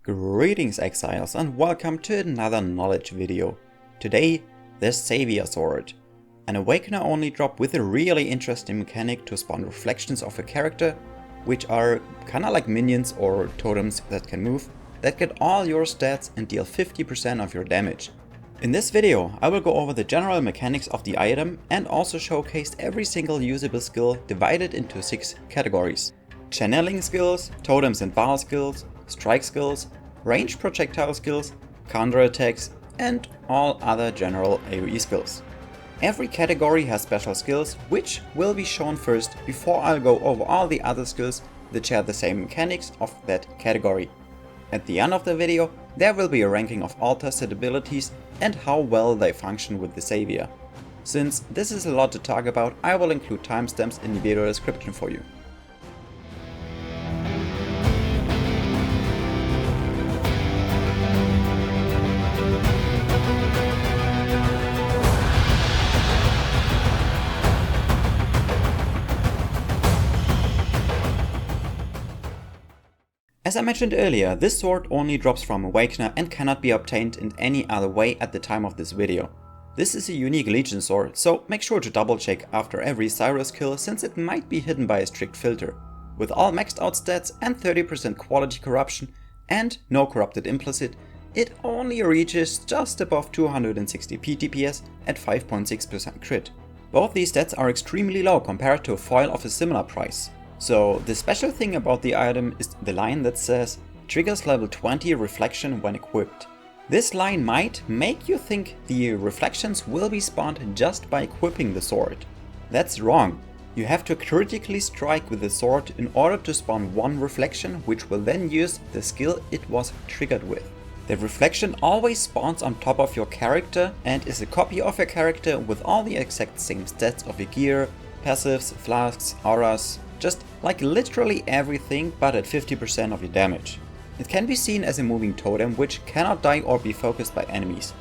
Greetings Exiles and welcome to another knowledge video. Today, the Saviour Sword. An Awakener only drop with a really interesting mechanic to spawn reflections of a character, which are kinda like minions or totems that can move, that get all your stats and deal 50% of your damage. In this video, I will go over the general mechanics of the item and also showcase every single usable skill divided into 6 categories. Channeling skills, totems and Vaal skills, strike skills, range projectile skills, counterattacks, and all other general AoE skills. Every category has special skills, which will be shown first before I'll go over all the other skills that share the same mechanics of that category. At the end of the video, there will be a ranking of all tested abilities and how well they function with the Saviour. Since this is a lot to talk about, I will include timestamps in the video description for you. As I mentioned earlier, this sword only drops from Awakener and cannot be obtained in any other way at the time of this video. This is a unique Legion sword, so make sure to double check after every Sirus kill since it might be hidden by a strict filter. With all maxed out stats and 30% quality corruption and no corrupted implicit, it only reaches just above 260 PTPS at 5.6% crit. Both these stats are extremely low compared to a foil of a similar price. So the special thing about the item is the line that says triggers level 20 reflection when equipped. This line might make you think the reflections will be spawned just by equipping the sword. That's wrong. You have to critically strike with the sword in order to spawn one reflection, which will then use the skill it was triggered with. The reflection always spawns on top of your character and is a copy of your character with all the exact same stats of your gear, passives, flasks, auras, just like literally everything but at 50% of your damage. It can be seen as a moving totem which cannot die or be focused by enemies.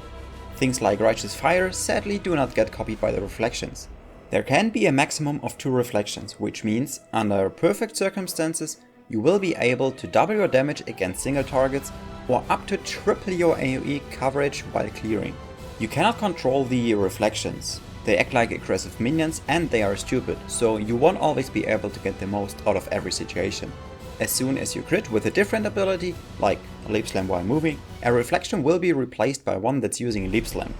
Things like Righteous Fire sadly do not get copied by the reflections. There can be a maximum of 2 reflections, which means under perfect circumstances you will be able to double your damage against single targets or up to triple your AoE coverage while clearing. You cannot control the reflections. They act like aggressive minions and they are stupid, so you won't always be able to get the most out of every situation. As soon as you crit with a different ability, like a Leap Slam while moving, a reflection will be replaced by one that's using a Leap Slam.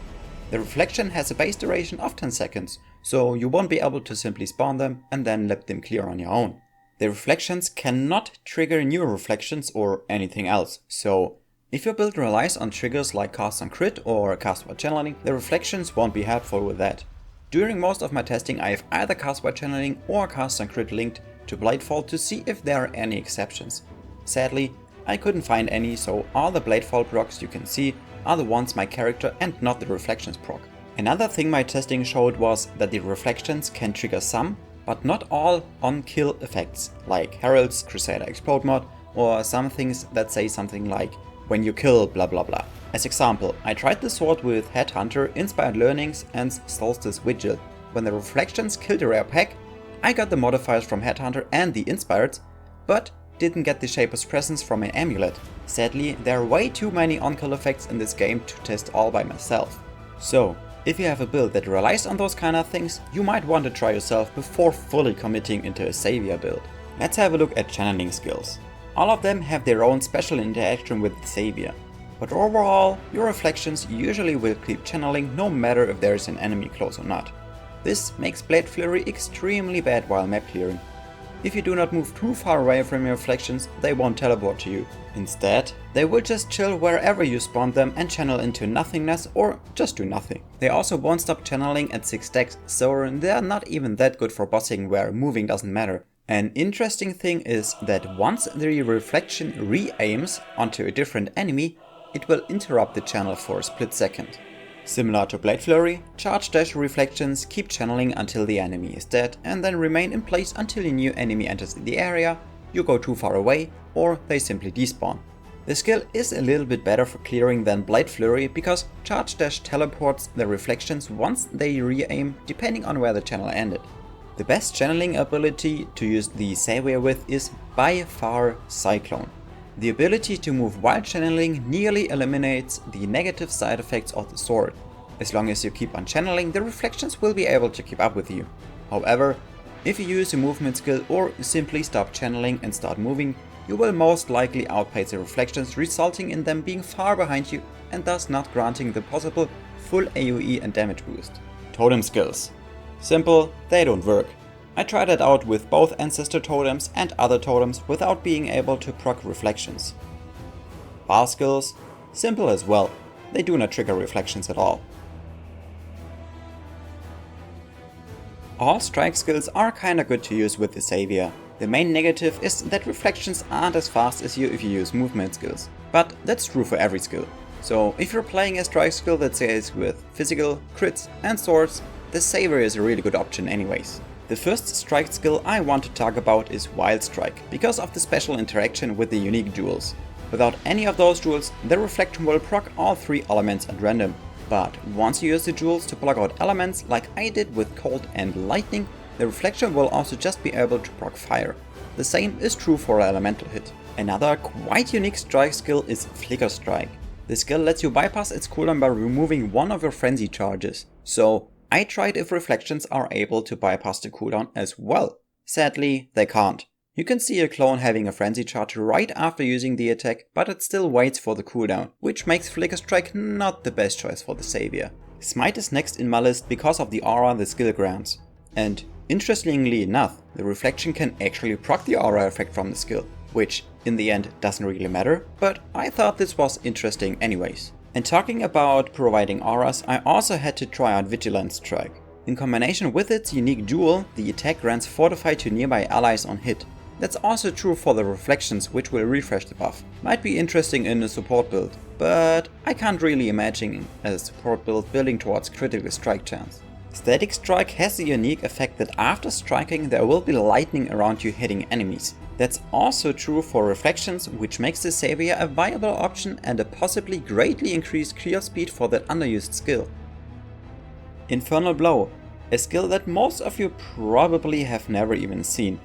The reflection has a base duration of 10 seconds, so you won't be able to simply spawn them and then let them clear on your own. The reflections cannot trigger new reflections or anything else, so if your build relies on triggers like cast on crit or cast while channeling, the reflections won't be helpful with that. During most of my testing I have either cast while channeling or cast on crit linked to Bladefall to see if there are any exceptions. Sadly, I couldn't find any, so all the Bladefall procs you can see are the ones my character and not the reflections proc. Another thing my testing showed was that the reflections can trigger some, but not all on-kill effects, like Herald's Crusader Explode mod, or some things that say something like when you kill blah blah blah. As example, I tried the sword with Headhunter, Inspired Learnings and Solstice Vigil. When the reflections killed a rare pack, I got the modifiers from Headhunter and the Inspired, but didn't get the Shaper's Presence from an amulet. Sadly, there are way too many on-kill effects in this game to test all by myself. So, if you have a build that relies on those kind of things, you might want to try yourself before fully committing into a Saviour build. Let's have a look at channeling skills. All of them have their own special interaction with the Saviour. But overall, your reflections usually will keep channeling no matter if there is an enemy close or not. This makes Blade Flurry extremely bad while map clearing. If you do not move too far away from your reflections, they won't teleport to you. Instead, they will just chill wherever you spawn them and channel into nothingness or just do nothing. They also won't stop channeling at 6 stacks, so they are not even that good for bossing where moving doesn't matter. An interesting thing is that once the reflection re-aims onto a different enemy, it will interrupt the channel for a split second. Similar to Blade Flurry, Charge Dash reflections keep channeling until the enemy is dead and then remain in place until a new enemy enters the area, you go too far away, or they simply despawn. The skill is a little bit better for clearing than Blade Flurry because Charge Dash teleports the reflections once they re-aim depending on where the channel ended. The best channeling ability to use the Saviour with is by far Cyclone. The ability to move while channeling nearly eliminates the negative side effects of the sword. As long as you keep on channeling, the reflections will be able to keep up with you. However, if you use a movement skill or simply stop channeling and start moving, you will most likely outpace the reflections, resulting in them being far behind you and thus not granting the possible full AoE and damage boost. Totem skills. Simple, they don't work. I tried it out with both Ancestral Totems and other totems without being able to proc reflections. Vaal skills. Simple as well, they do not trigger reflections at all. All strike skills are kinda good to use with the Saviour. The main negative is that reflections aren't as fast as you if you use movement skills, but that's true for every skill. So if you're playing a strike skill that says with physical, crits and swords, the Saviour is a really good option anyways. The first strike skill I want to talk about is Wild Strike, because of the special interaction with the unique jewels. Without any of those jewels, the reflection will proc all 3 elements at random. But once you use the jewels to block out elements like I did with Cold and Lightning, the reflection will also just be able to proc fire. The same is true for an elemental hit. Another quite unique strike skill is Flicker Strike. This skill lets you bypass its cooldown by removing one of your frenzy charges. So I tried if reflections are able to bypass the cooldown as well. Sadly, they can't. You can see a clone having a frenzy charge right after using the attack, but it still waits for the cooldown, which makes Flicker Strike not the best choice for the Saviour. Smite is next in my list because of the aura the skill grants. And interestingly enough, the reflection can actually proc the aura effect from the skill, which in the end doesn't really matter, but I thought this was interesting anyways. And talking about providing auras, I also had to try out Vigilant Strike. In combination with its unique jewel, the attack grants Fortify to nearby allies on hit. That's also true for the reflections, which will refresh the buff. Might be interesting in a support build, but I can't really imagine a support build building towards critical strike chance. Static Strike has the unique effect that after striking there will be lightning around you hitting enemies. That's also true for reflections, which makes the Saviour a viable option and a possibly greatly increased clear speed for that underused skill. Infernal Blow, a skill that most of you probably have never even seen.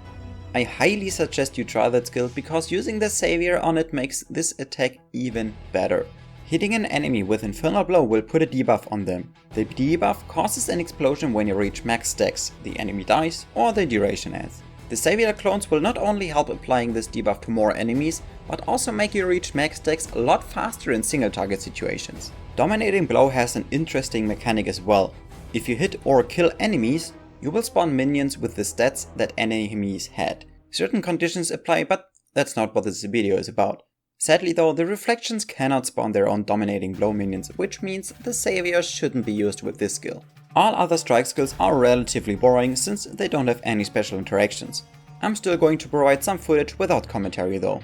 I highly suggest you try that skill because using the Saviour on it makes this attack even better. Hitting an enemy with Infernal Blow will put a debuff on them. The debuff causes an explosion when you reach max stacks, the enemy dies or the duration ends. The Saviour clones will not only help applying this debuff to more enemies, but also make you reach max stacks a lot faster in single target situations. Dominating Blow has an interesting mechanic as well. If you hit or kill enemies, you will spawn minions with the stats that enemies had. Certain conditions apply, but that's not what this video is about. Sadly though, the reflections cannot spawn their own Dominating Blow minions, which means the Saviour shouldn't be used with this skill. All other strike skills are relatively boring since they don't have any special interactions. I'm still going to provide some footage without commentary though.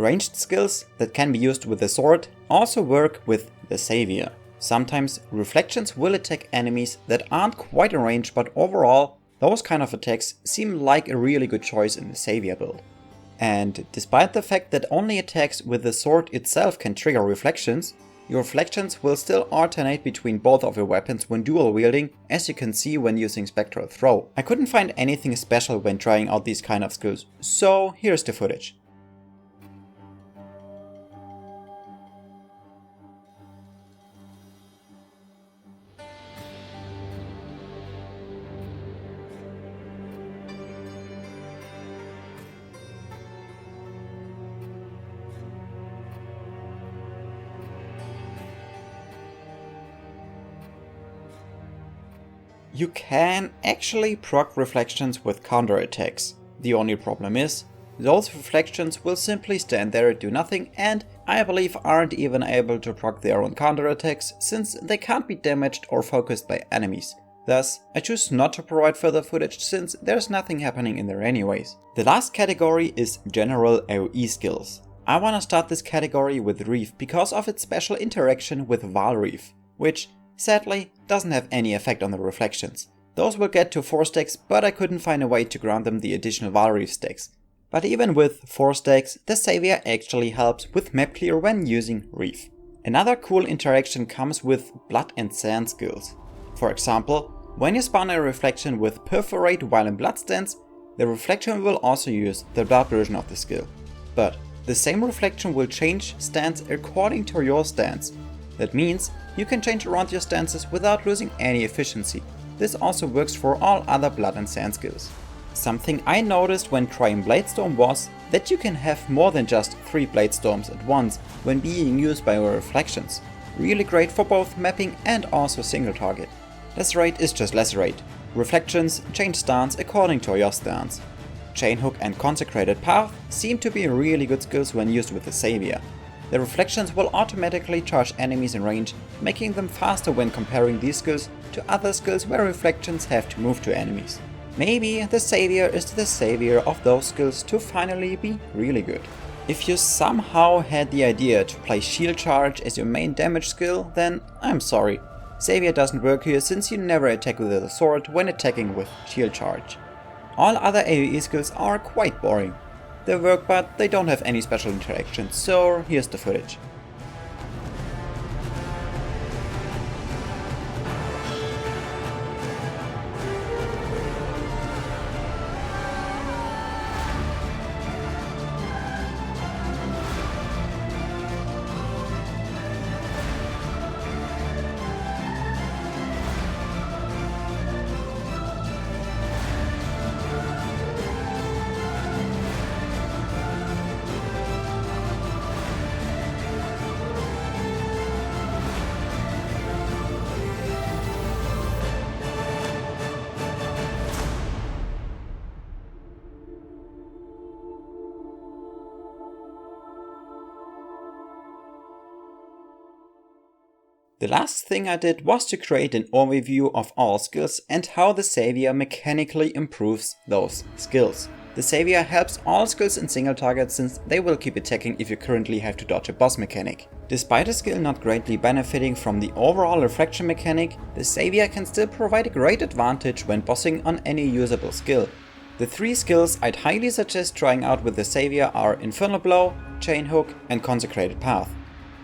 Ranged skills that can be used with the sword also work with the Saviour. Sometimes reflections will attack enemies that aren't quite in range, but overall, those kind of attacks seem like a really good choice in the Saviour build. And despite the fact that only attacks with the sword itself can trigger reflections, your reflections will still alternate between both of your weapons when dual wielding, as you can see when using Spectral Throw. I couldn't find anything special when trying out these kind of skills, so here's the footage. You can actually proc reflections with counterattacks. The only problem is, those reflections will simply stand there and do nothing, and I believe aren't even able to proc their own counterattacks since they can't be damaged or focused by enemies. Thus, I choose not to provide further footage since there's nothing happening in there anyways. The last category is general AoE skills. I wanna start this category with Reave because of its special interaction with Vaal Reave, which sadly doesn't have any effect on the reflections. Those will get to 4 stacks, but I couldn't find a way to grant them the additional Vaal Reave stacks. But even with 4 stacks, the Saviour actually helps with map clear when using Reave. Another cool interaction comes with blood and sand skills. For example, when you spawn a reflection with Perforate while in blood stance, the reflection will also use the blood version of the skill. But the same reflection will change stance according to your stance. That means you can change around your stances without losing any efficiency. This also works for all other blood and sand skills. Something I noticed when trying Bladestorm was that you can have more than just 3 Bladestorms at once when being used by your reflections. Really great for both mapping and also single target. Lacerate is just Lacerate. Reflections change stance according to your stance. Chainhook and Consecrated Path seem to be really good skills when used with the Saviour. The reflections will automatically charge enemies in range, making them faster when comparing these skills to other skills where reflections have to move to enemies. Maybe the Saviour is the saviour of those skills to finally be really good. If you somehow had the idea to play Shield Charge as your main damage skill, then I'm sorry. Saviour doesn't work here since you never attack with the sword when attacking with Shield Charge. All other AoE skills are quite boring. They work, but they don't have any special interactions, so here's the footage. The last thing I did was to create an overview of all skills and how the Saviour mechanically improves those skills. The Saviour helps all skills in single targets since they will keep attacking if you currently have to dodge a boss mechanic. Despite a skill not greatly benefiting from the overall reflection mechanic, the Saviour can still provide a great advantage when bossing on any usable skill. The 3 skills I'd highly suggest trying out with the Saviour are Infernal Blow, Chainhook and Consecrated Path.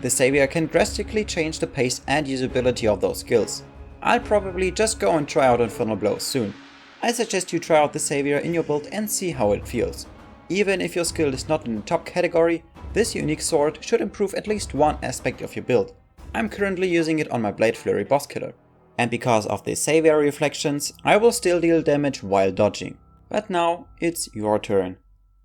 The Saviour can drastically change the pace and usability of those skills. I'll probably just go and try out Infernal Blow soon. I suggest you try out the Saviour in your build and see how it feels. Even if your skill is not in the top category, this unique sword should improve at least one aspect of your build. I'm currently using it on my Blade Flurry boss killer. And because of the Saviour reflections, I will still deal damage while dodging. But now it's your turn.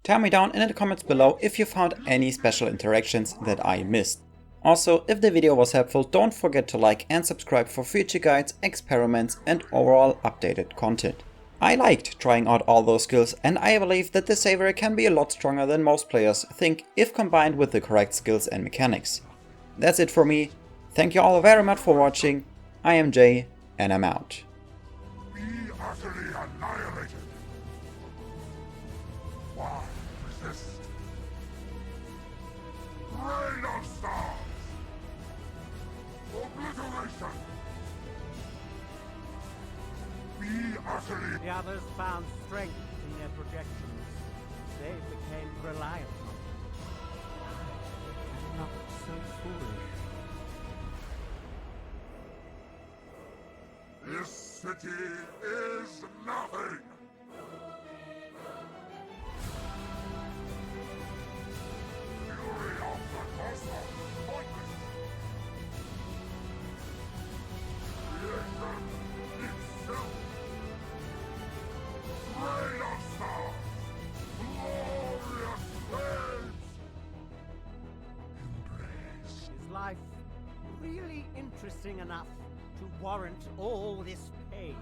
Tell me down in the comments below if you found any special interactions that I missed. Also, if the video was helpful, don't forget to like and subscribe for future guides, experiments and overall updated content. I liked trying out all those skills and I believe that the Saviour can be a lot stronger than most players think if combined with the correct skills and mechanics. That's it for me. Thank you all very much for watching. I am Jay and I'm out. Be utterly annihilated. Why resist? utterly... The others found strength in their projections. They became reliant on them. I'm not so foolish. This city is nothing! Fury of the cosmos, pointless! Creation itself! Rain of stars! Glorious waves! Embrace. Is life really interesting enough to warrant all this pain?